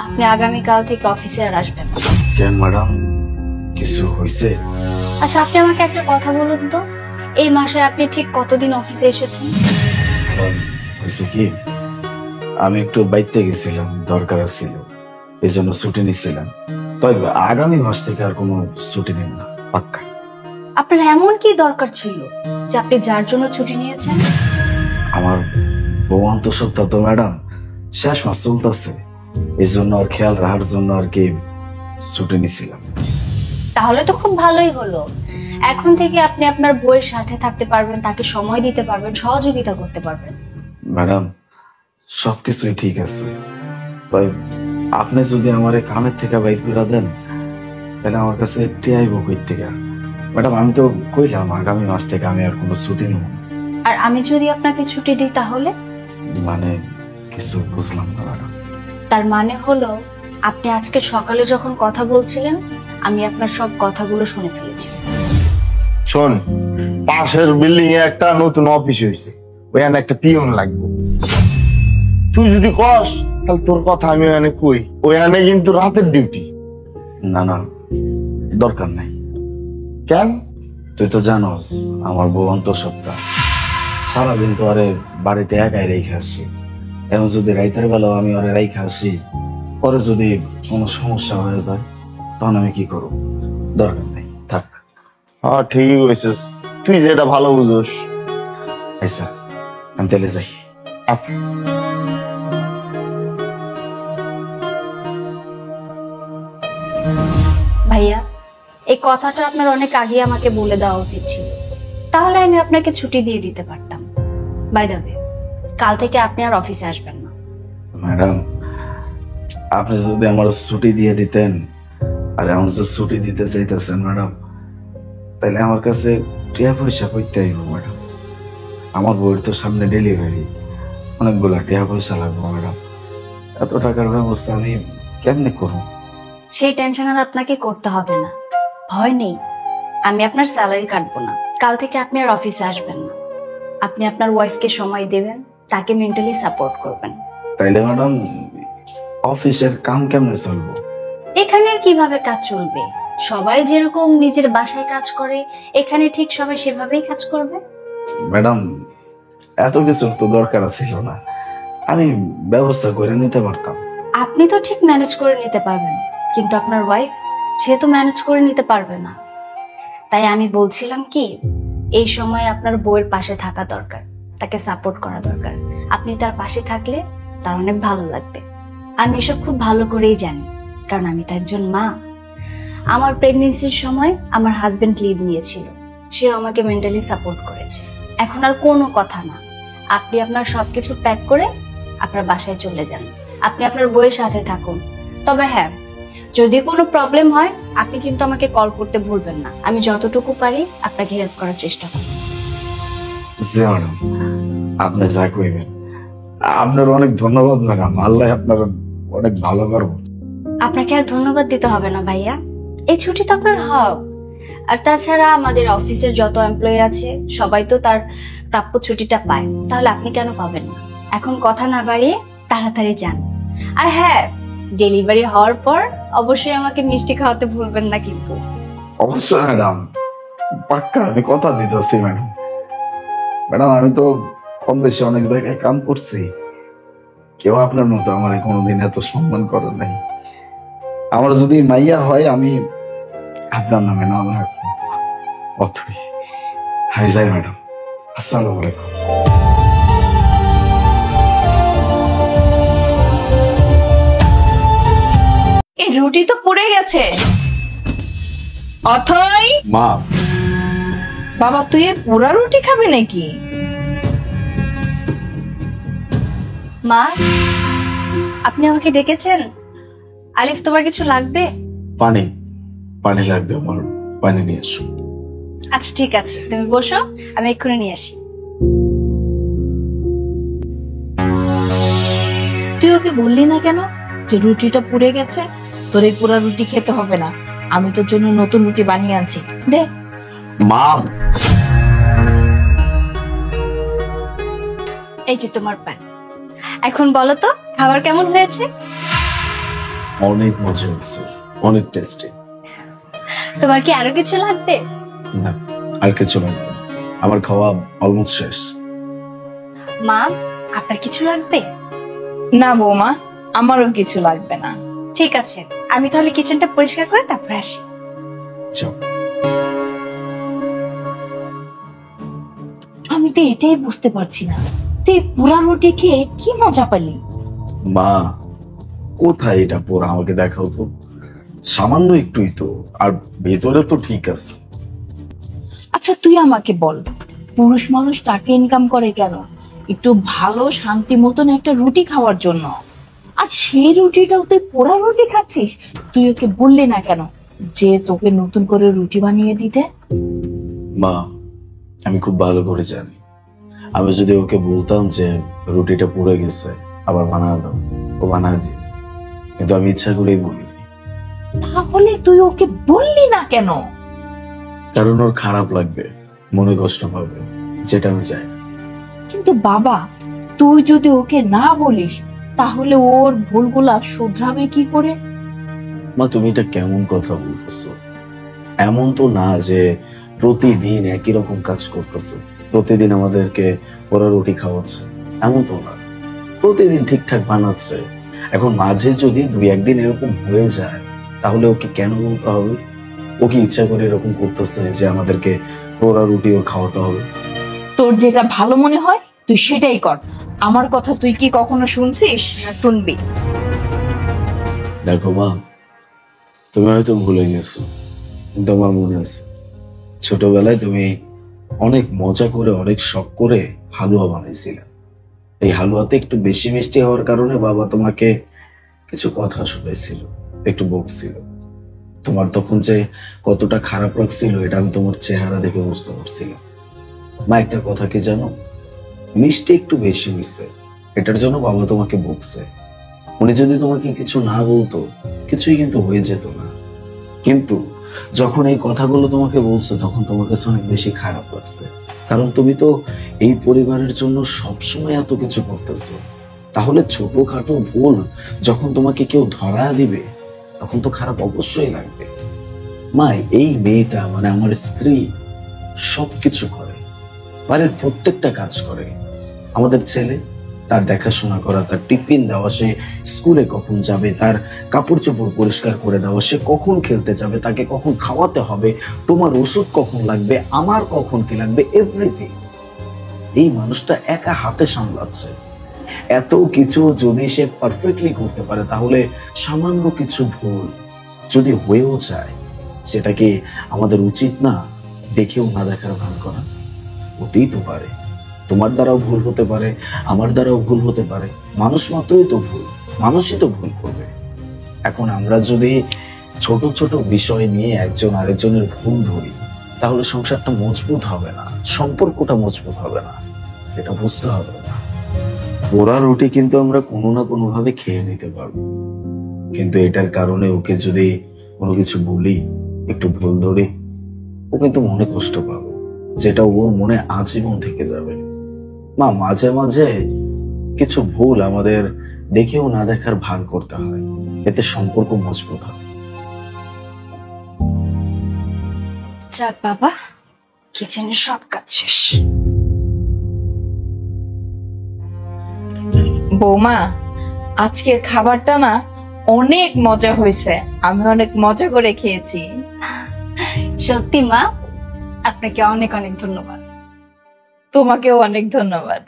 আপনি আগামীকাল থেকে অফিসে আর আসবেন না। কেন ম্যাডাম, কিছু হয়েছে? আচ্ছা, আপনি আমাকে একটা কথা বলুন তো, এই মাসে আপনি ঠিক কতদিন অফিসে এসেছেন? হয়েছে কি, আমি একটু বাইতে গেছিলাম, দরকার ছিল, এই জন্য ছুটি নিচ্ছিলাম। তবে আগামী মাস থেকে আর কোনো ছুটি নেব না, পাক্কা। আপনার এমন কি দরকার ছিল যে আপনি যার জন্য ছুটি নিয়েছেন? আমার বউ অন্তঃসত্ত্বা তো ম্যাডাম শেষ মাস চলতেছে, এই জন্য আর খেয়াল রাখার জন্য আর কি ছুটি নিছিলাম। তাহলে তো খুব ভালোই হলো। এখন থেকে আপনি আপনার বউয়ের সাথে থাকতে পারবেন, তাকে সময় দিতে পারবেন, সহযোগিতা করতে পারবেন। ম্যাডাম সবকিছুই ঠিক আছে, তাই আপনি যদি আমার কামের থেকে বাইর করে দেন তাহলে আমার কাছে টিআইব কই থেকে। ম্যাডাম আমি তো কইলাম আগামী মাস থেকে আমি আর কোনো ছুটি নেব না। আর আমি যদি আপনাকে ছুটি দিই তাহলে? মানে কিছু বুঝলাম না ম্যাডাম। তার মানে হলো আপনি আজকে সকালে যখন কথা বলছিলেন আমি আপনার সব কথাগুলো শুনে ফেলেছি। শোন, পাশের বিল্ডিং এ একটা নতুন অফিস হয়েছে, ওখানে একটা পিয়ন লাগবে। তুই যদি কস তাহলে তোর কথা আমি ওখানে কই, ওখানে কিন্তু রাতের ডিউটি। না না, দরকার নাই। কেন? তুই তো জানোস আমার বউ অন্তঃসত্ত্বা, সারাদিন তো আরে বাড়িতে একাই রেখে আসি। এখন যদি রাইতের বেলাও আমি ওরে রেখে আসি, পরে যদি কোনো সমস্যা হয়ে যায় তখন আমি কি করব? দরকার নেই, থাক। হ্যাঁ ঠিকই কইছিস, তুই যেটা ভালো বুঝোস। আচ্ছা আমি তাহলে যাই। আচ্ছা ভাইয়া, এই কথাটা আপনার অনেক আগে আমাকে বলে দেওয়া উচিত ছিল, তাহলে আমি আপনাকে ছুটি দিয়ে দিতে পারতাম। বাই দ্য ওয়ে, কাল থেকে আপনি আর অফিসে আসবেন না। ম্যাডাম আপনি যদি আমার ছুটি দিয়ে দিতেন, আর এমন যে ছুটি দিতে চাইতেছেন ম্যাডাম, তাহলে আমার কাছে টিয়া পয়সা করতে আইব ম্যাডাম। আমার বউয়ের তো সামনে ডেলিভারি, অনেকগুলা টিয়া পয়সা লাগবে ম্যাডাম। এত টাকার ব্যবস্থা আমি কেমনে করবো? সেই টেনশন আর আপনাকে করতে হবে না, ভয় নেই। আমি আপনার স্যালারি কাটবো না। কাল থেকে আপনি আর অফিসে আসবেন না। আপনি আপনার ওয়াইফকে সময় দেবেন, তাকে মেন্টালি সাপোর্ট করবেন। তাইলে ম্যাডাম অফিসের কাম কেমনে চলবো? এখানে আর কিভাবে কাজ চলবে? সবাই যেরকম নিজের বাসায় কাজ করে এখানে ঠিক সবাই সেভাবেই কাজ করবে। ম্যাডাম এত কিছু তো দরকার ছিল না, আমি ব্যবস্থা করে নিতে পারতাম। আপনি তো ঠিক ম্যানেজ করে নিতে পারবেন, কিন্তু আপনার ওয়াইফ, সে তো ম্যানেজ করে নিতে পারবে না। তাই আমি বলছিলাম কি, এই সময় আপনার বউয়ের পাশে থাকা দরকার, তাকে সাপোর্ট করা দরকার। আপনি তার পাশে থাকলে তার অনেক ভালো লাগবে। আমি এসব খুব ভালো করেই জানি, কারণ আমি তো একজন মা। আমার প্রেগনেন্সির সময় আমার হাজবেন্ড লিভ নিয়েছিল, সে আমাকে মেন্টালি সাপোর্ট করেছে। এখন আর কোনো কথা না, আপনি আপনার সবকিছু প্যাক করে আপনার বাসায় চলে যান, আপনি আপনার বউয়ের সাথে থাকুন। তবে হ্যাঁ, যদি কোনো প্রবলেম হয় আপনি কিন্তু আমাকে কল করতে ভুলবেন না। আমি যতটুকু পারি আপনাকে হেল্প করার চেষ্টা করব। জি ম্যাডাম, আপনি যা কইবেন। আপনার অনেক ধন্যবাদ ম্যাডাম, আল্লাহ আপনার অনেক ভালো করবো। আপনাকে আর ধন্যবাদ দিতে হবে না ভাইয়া, এই ছুটি তো আপনার হক। আর তাছাড়া আমাদের অফিসের যত এমপ্লয়ি আছে সবাই তো তার প্রাপ্য ছুটিটা পায়, তাহলে আপনি কেন পাবেন না? এখন কথা না বাড়িয়ে তাড়াতাড়ি যান। আর হ্যাঁ, ডেলিভারি হওয়ার পর অবশ্যই আমাকে মিষ্টি খাওয়াতে ভুলবেন না কিন্তু। অবশ্যই ম্যাডাম, পাক্কা আমি কথা দিতেছি ম্যাডাম। ম্যাডাম আমি তো কম বেশি অনেক জায়গায় কাম করছি, কেউ আপনার মতো আমার কোনোদিন এত সম্মান করে নাই। আমার যদি মাইয়া হয় আমি আপনার নামে নাম রাখবো। অথই আমি যাই ম্যাডাম, আসসালামু আলাইকুম। এই রুটি তো পুড়ে গেছে। অথই মা, বাবা, তুই এই পুরা রুটি খাবি নাকি? মা, আপনি আমাকে ডেকেছেন? আলিফ, তোমার কিছু লাগবে? পানি পানি লাগবে আমার, পানি নিয়ে এসো। আচ্ছা ঠিক আছে, তুমি বসো, আমি এক্ষুনি নিয়ে আসি। তুই ওকে বললি না কেন যে রুটিটা পুড়ে গেছে? তোর এই পুরা রুটি খেতে হবে না, আমি তোর জন্য নতুন রুটি বানিয়ে আনছি, দে। মা, এই যে তোমার পান। এখন বলো তো খাবার কেমন হয়েছে? অনেক মজা হয়েছে, অনেক টেস্টি। তোমার কি আরো কিছু লাগবে? না, আর কিছু লাগবে না, আমার খাওয়া অলমোস্ট শেষ। মা, আপনার কিছু লাগবে? না বৌমা, আমারও কিছু লাগবে না। ঠিক আছে, আমি তাহলে কিচেনটা পরিষ্কার করে তারপর আসি। যাও। আমি তো এটাই বুঝতে পারছি না, তুই পুরা রুটি খেয়ে কি মজা পেলি? মা, কোথায় এটা পোড়া, আমাকে দেখাও তো। সামান্য একটুই তো, আর ভেতরে তো ঠিক আছে। আচ্ছা তুই আমাকে বল, পুরুষ মানুষ টাকা ইনকাম করে কেন? একটু ভালো শান্তি মতন একটা রুটি খাওয়ার জন্য। আর সেই রুটিটাও তুই পোড়া রুটি খাচ্ছিস। তুই ওকে বললি না কেন যে তোকে নতুন করে রুটি বানিয়ে দিতে? মা, আমি খুব ভালো করে জানি, আমি যদি ওকে বলতাম যে রুটিটা পুড়ে গেছে আবার বানায় দাও, ও বানায় দিবে, কিন্তু আমি ইচ্ছা করেই বলিনি। তাহলে তুই ওকে বললি না কেন? কারণ ওর খারাপ লাগবে, মনে কষ্ট পাবে, যেটা আমি চাই না। কিন্তু বাবা, তুই যদি ওকে না বলিস তাহলে ওর ভুলগুলা শুধরাবে কি করে? মা, তুমি এটা কেমন কথা বলতেছো? এমন তো না যে প্রতিদিন একই রকম কাজ করতেছে, প্রতিদিন আমাদেরকে ওরা রুটি খাওয়াচ্ছে, এমন তো না। প্রতিদিন ঠিকঠাক বানাচ্ছে। এখন মাঝে যদি 2-1 দিন এরকম হয়ে যায়, তাহলে ওকে কেন বলতে হবে? ও কি ইচ্ছা করে এরকম করতেছে যে আমাদেরকে ওরা রুটি ওর খাওয়াতে হবে? তোর যেটা ভালো মনে হয় তুই সেটাই কর। আমার কথা তুই কি কখনো শুনছিস না শুনবি? দেখো মা, তুমি হয়তো ভুলে গেছো, কিন্তু আমার মনে আছে ছোটবেলায় তুমি অনেক মজা করে, অনেক শখ করে হালুয়া বানাইছিলে। এই হালুয়াতে একটু বেশি মিষ্টি হওয়ার কারণে বাবা তোমাকে কিছু কথা শুনেছিল, একটু বকছিল। তোমার তখন যে কতটা খারাপ লাগছিল এটা আমি তোমার চেহারা দেখে বুঝতে পারছিলাম। মা, একটা কথা কি জানো, মিষ্টি একটু বেশি হয়েছে, এটার জন্য বাবা তোমাকে বকছে। উনি যদি তোমাকে কিছু না বলতো, কিছুই কিন্তু হয়ে যেত না। কিন্তু যখন এই কথাগুলো তোমাকে বলছে, তখন তোমার কাছে অনেক বেশি খারাপ লাগছে, কারণ তুমি তো এই পরিবারের জন্য সবসময় এত কিছু করতেছো। তাহলে ছোটখাটো ভুল যখন তোমাকে কেউ ধরা দিবে, তখন তো খারাপ অবশ্যই লাগবে। মা, এই মেয়েটা মানে আমার স্ত্রী সবকিছু করে, বাড়ির প্রত্যেকটা কাজ করে। আমাদের ছেলে, তার দেখাশোনা করা, তার টিফিন দেওয়া, সে স্কুলে কখন যাবে, তার কাপড় চোপড় পরিষ্কার করে দেওয়া, সে কখন খেলতে যাবে, তাকে কখন খাওয়াতে হবে, তোমার ওষুধ কখন লাগবে, আমার কখন কি লাগবে, এভরিথিং এই মানুষটা একা হাতে সামলাচ্ছে। এত কিছু যদি সে পারফেক্টলি করতে পারে, তাহলে সামান্য কিছু ভুল যদি হয়েও যায়, সেটা কি আমাদের উচিত না দেখেও না দেখার ভান করা? হতেই তো পারে, তোমার দ্বারাও ভুল হতে পারে, আমার দ্বারাও ভুল হতে পারে। মানুষ মাত্রই তো ভুল, মানুষই তো ভুল করবে। এখন আমরা যদি ছোট ছোট বিষয় নিয়ে একজন আরেকজনের ভুল ধরি, তাহলে সংসারটা মজবুত হবে না, সম্পর্কটা মজবুত হবে না, সেটা বুঝতে হবে না। পোড়া রুটি কিন্তু আমরা কোনো না কোনো ভাবে খেয়ে নিতে পারবো, কিন্তু এটার কারণে ওকে যদি কোনো কিছু বলি, একটু ভুল ধরি, ও কিন্তু মনে কষ্ট পাবে, যেটা ওর মনে আজীবন থেকে যাবে। মা, মাঝে মাঝে কিছু ভুল আমাদের দেখেও না দেখার ভান করতে হয়, এতে সম্পর্ক মজবুত হয়। যাক বাবা, কিচেনের সব কাজ শেষ। বৌমা, আজকের খাবারটা না অনেক মজা হয়েছে, আমি অনেক মজা করে খেয়েছি। সত্যি মা, আপনাকে অনেক অনেক ধন্যবাদ। তোমাকেও অনেক ধন্যবাদ।